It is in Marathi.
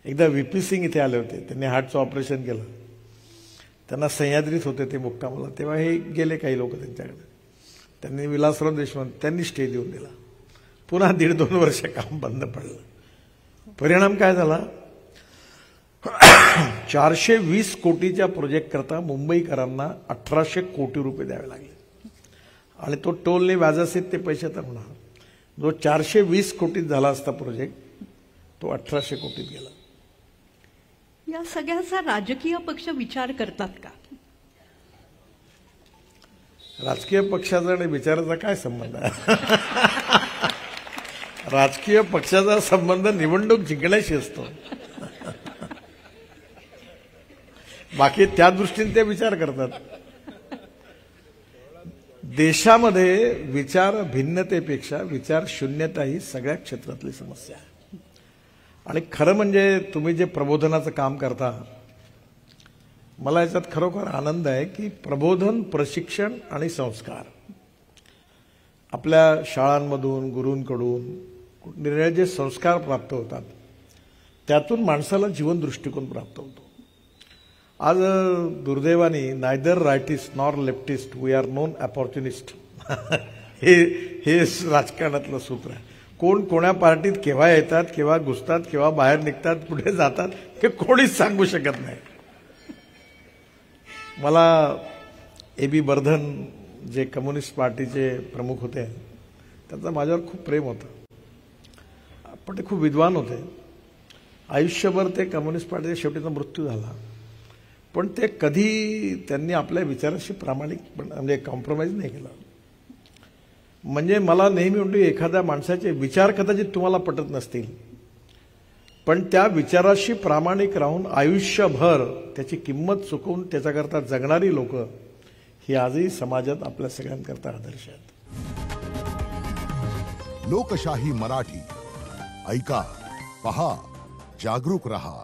एकदा व्हीपी सिंग इथे आले होते, त्यांनी हार्टचं ऑपरेशन केलं, त्यांना सह्याद्रीत होते ते मुक्कामाला, तेव्हा हे गेले काही लोक त्यांच्याकडे, त्यांनी विलासराव देशमुख त्यांनी स्टे देऊन दिला, पुन्हा 1.5-2 वर्ष काम बंद पडलं. परिणाम काय झाला, 420 कोटीच्या प्रोजेक्ट करता मुंबईकरांना 1800 कोटी रुपये द्यावे लागले आणि तो टोलने व्याजासहित ते पैसे तर होणार. जो 420 कोटीत झाला असता प्रोजेक्ट तो 1800 कोटीत गेला. या सगळ्याचा राजकीय पक्ष विचार करतात का? राजकीय पक्षाचा आणि विचाराचा काय संबंध आहे? राजकीय पक्षाचा संबंध निवडणूक जिंकण्याशी असतो, बाकी त्या दृष्टीने ते विचार करतात. देशामध्ये विचार भिन्नतेपेक्षा विचार शून्यता ही सगळ्या क्षेत्रातली समस्या आहे. आणि खरं म्हणजे तुम्ही जे प्रबोधनाचं काम करता, मला याच्यात खरोखर आनंद आहे की प्रबोधन, प्रशिक्षण आणि संस्कार आपल्या शाळांमधून, गुरूंकडून निर्णय जे संस्कार प्राप्त होतात त्यातून माणसाला जीवन दृष्टिकोन प्राप्त होतो. आज दुर्दैवाने neither rightist nor leftist we are known opportunist हे राजकारणातलं सूत्र आहे. कोण कोण्या पार्टीत केव्हा येतात, केव्हा घुसतात, केव्हा बाहेर निघतात, कुठे जातात हे कोणीच सांगू शकत नाही. मला ए.बी. बर्धन जे कम्युनिस्ट पार्टीचे प्रमुख होते त्यांचं माझ्यावर खूप प्रेम होतं, पण ते खूप विद्वान होते. आयुष्यभर ते कम्युनिस्ट पार्टीच्या शेवटीचा मृत्यू झाला, पण ते कधी त्यांनी आपल्या विचाराशी प्रामाणिक म्हणजे कॉम्प्रोमाइज नाही केला. म्हणजे मला नेहमी म्हणतो एखाद्या माणसाचे विचार कदाचित तुम्हाला पटत नसतील, पण त्या विचाराशी प्रामाणिक राहून आयुष्यभर त्याची किंमत चुकवून त्याच्याकरता जगणारी लोक ही आजही समाजात आपल्या सगळ्यांकरता आदर्श आहेत. लोकशाही मराठी ऐका, पहा, जागरूक रहा.